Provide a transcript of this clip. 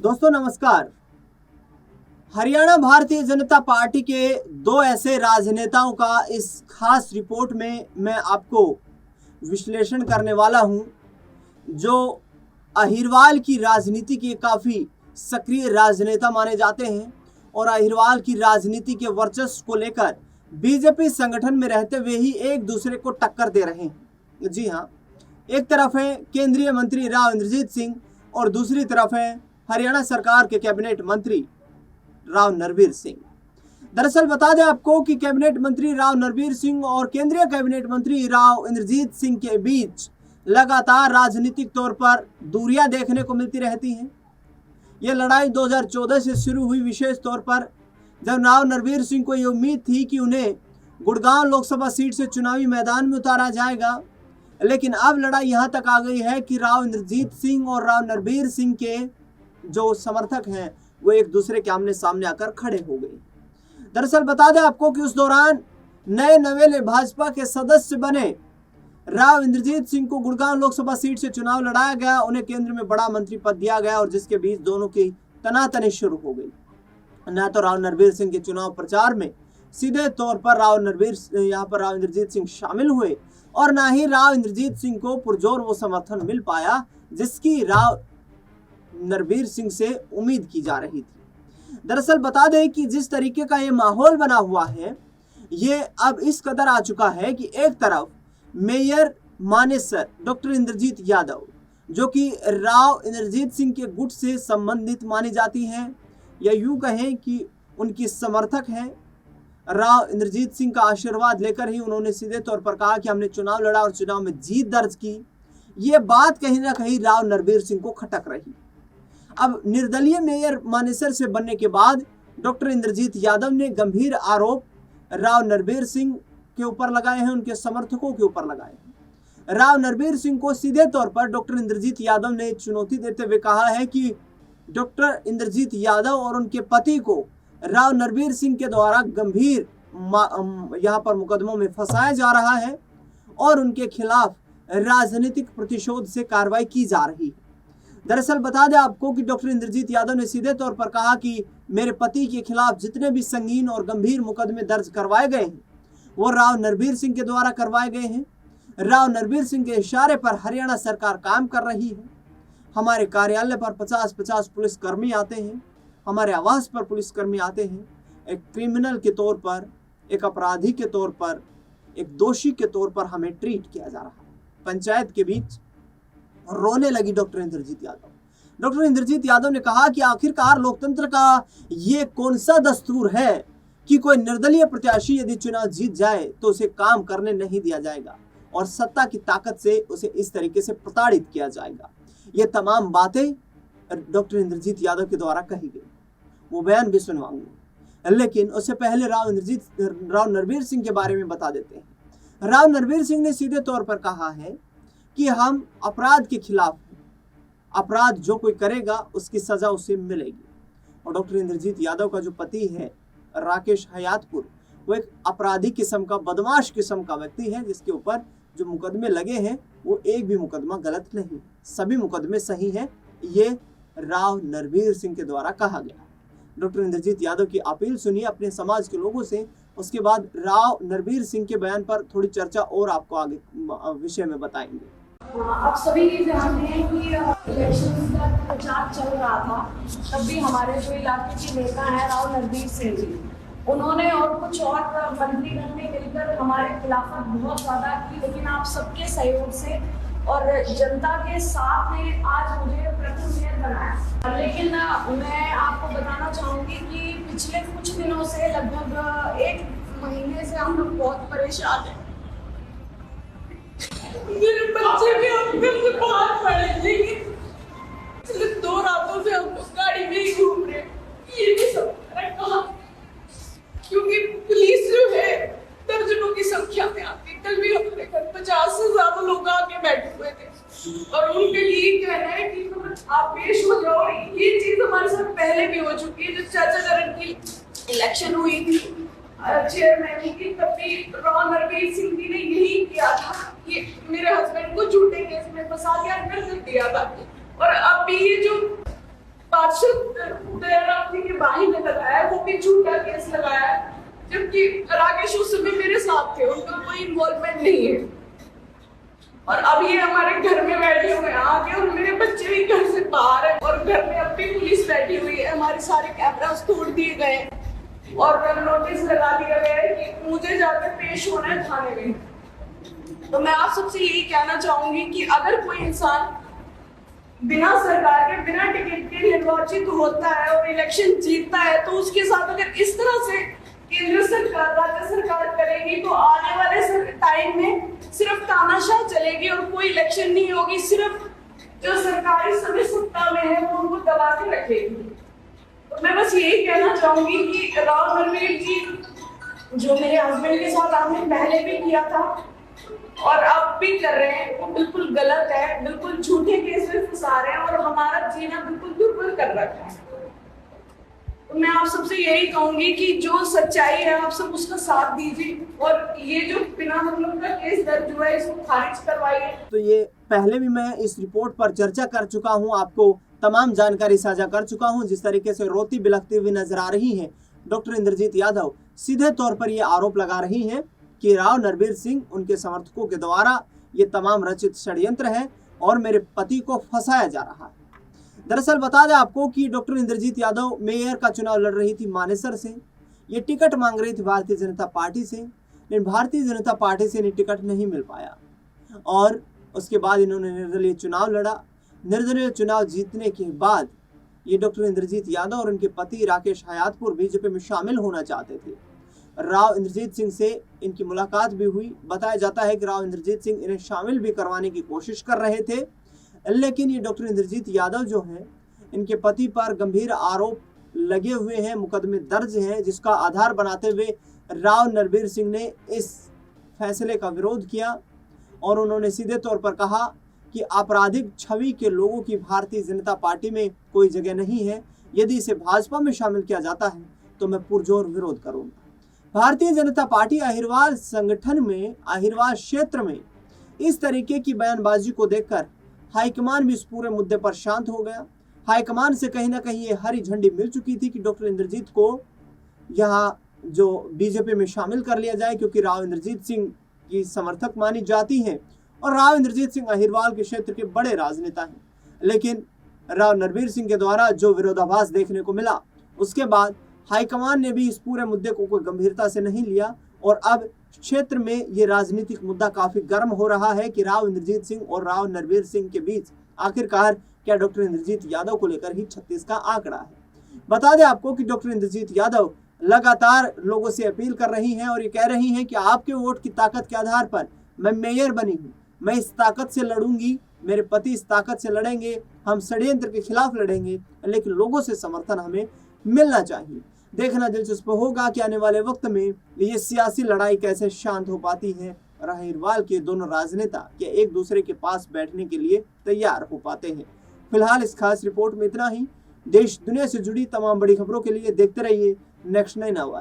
दोस्तों नमस्कार। हरियाणा भारतीय जनता पार्टी के दो ऐसे राजनेताओं का इस खास रिपोर्ट में मैं आपको विश्लेषण करने वाला हूं जो अहिरवाल की राजनीति के काफ़ी सक्रिय राजनेता माने जाते हैं और अहिरवाल की राजनीति के वर्चस्व को लेकर बीजेपी संगठन में रहते हुए ही एक दूसरे को टक्कर दे रहे हैं। जी हाँ, एक तरफ है केंद्रीय मंत्री राव इंद्रजीत सिंह और दूसरी तरफ है हरियाणा सरकार के कैबिनेट मंत्री राव नरवीर सिंह। दरअसल बता दें आपको कि कैबिनेट मंत्री राव नरवीर सिंह और केंद्रीय कैबिनेट मंत्री राव इंद्रजीत सिंह के बीच लगातार राजनीतिक तौर पर दूरियां देखने को मिलती रहती हैं। यह लड़ाई 2014 से शुरू हुई, विशेष तौर पर जब राव नरवीर सिंह को ये उम्मीद थी कि उन्हें गुड़गांव लोकसभा सीट से चुनावी मैदान में उतारा जाएगा, लेकिन अब लड़ाई यहाँ तक आ गई है कि राव इंद्रजीत सिंह और राव नरवीर सिंह के जो समर्थक हैं वो एक दूसरे के आमने सामने आकर खड़े हो गए। दरअसल बता दें आपको कि उस दौरान नए नवेले भाजपा के सदस्य बने राव इंद्रजीत सिंह को गुड़गांव लोकसभा सीट से चुनाव लड़ाया गया, उन्हें केंद्र में बड़ा मंत्री पद दिया गया और जिसके बीच दोनों की तनातनी शुरू हो गई। न तो राव नरवीर सिंह के चुनाव प्रचार में सीधे तौर पर राव इंद्रजीत सिंह शामिल हुए और ना ही राव इंद्रजीत सिंह को पुरजोर वो समर्थन मिल पाया जिसकी राव नरवीर सिंह से उम्मीद की जा रही थी। दरअसल बता दें कि जिस तरीके का ये माहौल बना हुआ है ये अब इस कदर आ चुका है कि एक तरफ मेयर मानेसर डॉक्टर इंद्रजीत यादव जो कि राव इंद्रजीत सिंह के गुट से संबंधित मानी जाती हैं या यूं कहें कि उनकी समर्थक हैं। राव इंद्रजीत सिंह का आशीर्वाद लेकर ही उन्होंने सीधे तौर पर कहा कि हमने चुनाव लड़ा और चुनाव में जीत दर्ज की। ये बात कहीं ना कहीं राव नरवीर सिंह को खटक रही। अब निर्दलीय मेयर मानेसर से बनने के बाद डॉक्टर इंद्रजीत यादव ने गंभीर आरोप राव नरवीर सिंह के ऊपर लगाए हैं, उनके समर्थकों के ऊपर लगाए हैं। राव नरवीर सिंह को सीधे तौर पर डॉक्टर इंद्रजीत यादव ने चुनौती देते हुए कहा है कि डॉक्टर इंद्रजीत यादव और उनके पति को राव नरवीर सिंह के द्वारा गंभीर यहाँ पर मुकदमों में फंसाया जा रहा है और उनके खिलाफ राजनीतिक प्रतिशोध से कार्रवाई की जा रही है। दरअसल बता दें आपको कि डॉक्टर इंद्रजीत यादव ने सीधे तौर पर कहा कि मेरे पति के खिलाफ जितने भी संगीन और गंभीर मुकदमे दर्ज करवाए गए हैं वो राव नरवीर सिंह के द्वारा करवाए गए हैं। राव नरवीर सिंह के इशारे पर हरियाणा सरकार काम कर रही है। हमारे कार्यालय पर 50-50 पुलिसकर्मी आते हैं, हमारे आवास पर पुलिसकर्मी आते हैं। एक क्रिमिनल के तौर पर, एक अपराधी के तौर पर, एक दोषी के तौर पर हमें ट्रीट किया जा रहा है। पंचायत के बीच रोने लगी डॉक्टर इंद्रजीत यादव। डॉक्टर इंद्रजीत यादव ने कहा कि आखिरकार लोकतंत्र का ये कौन सा दस्तूर है कि कोई निर्दलीय प्रत्याशी यदि चुनाव जीत जाए तो उसे काम करने नहीं दिया जाएगा और सत्ता की ताकत से उसे इस तरीके से प्रताड़ित किया जाएगा। ये तमाम बातें डॉक्टर इंद्रजीत यादव के द्वारा कही गई। वो बयान भी सुनवाऊंगे, लेकिन उससे पहले राव नरवीर सिंह के बारे में बता देते हैं। राव नरवीर सिंह ने सीधे तौर पर कहा है कि हम अपराध के खिलाफ हैं, अपराध जो कोई करेगा उसकी सजा उसे मिलेगी। और डॉक्टर इंद्रजीत यादव का जो पति है राकेश हयातपुर, वो एक अपराधी किस्म का, बदमाश किस्म का व्यक्ति है जिसके ऊपर जो मुकदमे लगे हैं वो एक भी मुकदमा गलत नहीं, सभी मुकदमे सही हैं। ये राव नरवीर सिंह के द्वारा कहा गया। डॉक्टर इंद्रजीत यादव की अपील सुनिए अपने समाज के लोगों से, उसके बाद राव नरवीर सिंह के बयान पर थोड़ी चर्चा और आपको आगे विषय में बताएंगे। अब सभी ये जानते हैं कि इलेक्शन का प्रचार चल रहा था, तब भी हमारे जो इलाके के नेता हैं राव नरवीर सिंह जी, उन्होंने और कुछ और मंत्रीगण ने मिलकर हमारे खिलाफ बहुत ज़्यादा की, लेकिन आप सबके सहयोग से और जनता के साथ में आज मुझे प्रथम मेयर बनाया। लेकिन मैं आपको बताना चाहूँगी कि पिछले कुछ दिनों से, लगभग 1 महीने से हम लोग बहुत परेशान हैं। मेरे बच्चे भी हम से बाहर पड़े, लेकिन पिछले 2 रातों से हम लोग गाड़ी में ही घूम रहे। ये भी सब कहा क्योंकि पुलिस जो है दर्जनों की संख्या में आती। कल भी हमारे घर 50 से ज्यादा लोग आके बैठे हुए थे और उनके लिए कहना है कि आप पेश हो जाओ। ये चीज हमारे साथ पहले भी हो चुकी है। जब चाचा चरण की इलेक्शन हुई थी चेयरमैन की, तब भी राव नरवीर सिंह जी ने यही किया था कि मेरे हस्बैंड को झूठे केस में फंसा के अंदर कर दिया था। और अब भी ये जो पार्षद दयाराम जी के भाई ने लगाया, वो भी झूठा केस लगाया, जबकि राकेश उस समय मेरे साथ थे, उनका कोई इन्वॉल्वमेंट नहीं है। और अब ये हमारे घर में बैठे हुए हैं आके, और मेरे बच्चे भी घर से बाहर है, और घर में अब भी पुलिस बैठी हुई है, हमारे सारे कैमरास तोड़ दिए गए और नोटिस लगा दिया गया है कि मुझे जाकर पेश होना है थाने में। तो मैं आप सबसे यही कहना चाहूंगी कि अगर कोई इंसान बिना सरकार के, बिना टिकट के निर्वाचित होता है और इलेक्शन जीतता है, तो उसके साथ अगर इस तरह से केंद्र सरकार, राज्य सरकार करेगी, तो आने वाले टाइम में सिर्फ तानाशाह चलेगी और कोई इलेक्शन नहीं होगी। सिर्फ जो सरकारी सभी सत्ता में है वो उनको दबा के रखेगी। तो मैं बस यही कहना चाहूंगी कि राव नरवीर जी, जो मेरे हस्बैंड के साथ आपने पहले भी किया था और अब भी कर रहे हैं, वो बिल्कुल गलत है, बिल्कुल झूठे केस में फंसा रहे हैं और हमारा जीना बिल्कुल दुर्बल कर रखा है। तो मैं आप सबसे यही कहूंगी कि जो सच्चाई है आप सब उसका साथ दीजिए, और ये जो बिना मतलब का केस दर्ज हुआ है इसको खारिज करवाइए। तो ये पहले भी मैं इस रिपोर्ट पर चर्चा कर चुका हूं, आपको तमाम जानकारी साझा कर चुका हूं। जिस तरीके से रोती बिलखती हुई नजर आ रही है डॉक्टर इंद्रजीत यादव, सीधे तौर पर ये आरोप लगा रही हैं कि राव नरवीर सिंह, उनके समर्थकों के द्वारा ये तमाम रचित षड्यंत्र है और मेरे पति को फंसाया जा रहा है। दरअसल बता दें आपको कि डॉक्टर इंद्रजीत यादव मेयर का चुनाव लड़ रही थी मानेसर से। ये टिकट मांग रही थी भारतीय जनता पार्टी से, लेकिन भारतीय जनता पार्टी से इन्हें टिकट नहीं मिल पाया और उसके बाद इन्होंने निर्दलीय चुनाव लड़ा। निर्दलीय चुनाव जीतने के बाद ये डॉक्टर इंद्रजीत यादव और उनके पति राकेश हयातपुर बीजेपी में शामिल होना चाहते थे। राव इंद्रजीत सिंह से इनकी मुलाकात भी हुई। बताया जाता है कि राव इंद्रजीत सिंह इन्हें शामिल भी करवाने की कोशिश कर रहे थे, लेकिन ये डॉक्टर इंद्रजीत यादव जो हैं, इनके पति पर गंभीर आरोप लगे हुए हैं, मुकदमे दर्ज हैं, जिसका आधार बनाते हुए राव नरवीर सिंह ने इस फैसले का विरोध किया और उन्होंने सीधे तौर पर कहा कि आपराधिक छवि के लोगों की भारतीय जनता पार्टी में कोई जगह नहीं है। यदि इसे भाजपा में शामिल किया जाता है तो मैं पुरजोर विरोध करूंगा। भारतीय जनता पार्टी अहिरवाल संगठन में, अहिरवाल क्षेत्र में इस तरीके की बयानबाजी को देखकर हाईकमान भी इस पूरे मुद्दे पर शांत हो गया। हाईकमान से कहीं ना कहीं ये हरी झंडी मिल चुकी थी कि डॉक्टर इंद्रजीत को यहाँ जो बीजेपी में शामिल कर लिया जाए, क्योंकि राव इंद्रजीत सिंह की समर्थक मानी जाती हैं और राव इंद्रजीत सिंह अहिरवाल के क्षेत्र के बड़े राजनेता हैं। लेकिन राव नरवीर सिंह के द्वारा जो विरोधाभास देखने को मिला, उसके बाद हाईकमान ने भी इस पूरे मुद्दे को कोई गंभीरता से नहीं लिया और अब क्षेत्र में ये राजनीतिक मुद्दा काफी गर्म हो रहा है कि राव इंद्रजीत सिंह और राव नरवीर सिंह के बीच आखिरकार क्या डॉक्टर इंद्रजीत यादव को लेकर ही 36 का आंकड़ा है। बता दें आपको कि डॉक्टर इंद्रजीत यादव लगातार लोगों से अपील कर रही हैं और ये कह रही हैं कि आपके वोट की ताकत के आधार पर मैं मेयर बनी हूँ, मैं इस ताकत से लड़ूंगी, मेरे पति इस ताकत से लड़ेंगे, हम षड्यंत्र के खिलाफ लड़ेंगे, लेकिन लोगों से समर्थन हमें मिलना चाहिए। देखना दिलचस्प होगा कि आने वाले वक्त में ये सियासी लड़ाई कैसे शांत हो पाती है और अहिरवाल के दोनों राजनेता के एक दूसरे के पास बैठने के लिए तैयार हो पाते हैं। फिलहाल इस खास रिपोर्ट में इतना ही। देश दुनिया से जुड़ी तमाम बड़ी खबरों के लिए देखते रहिए नेक्स्ट 9 आवाज।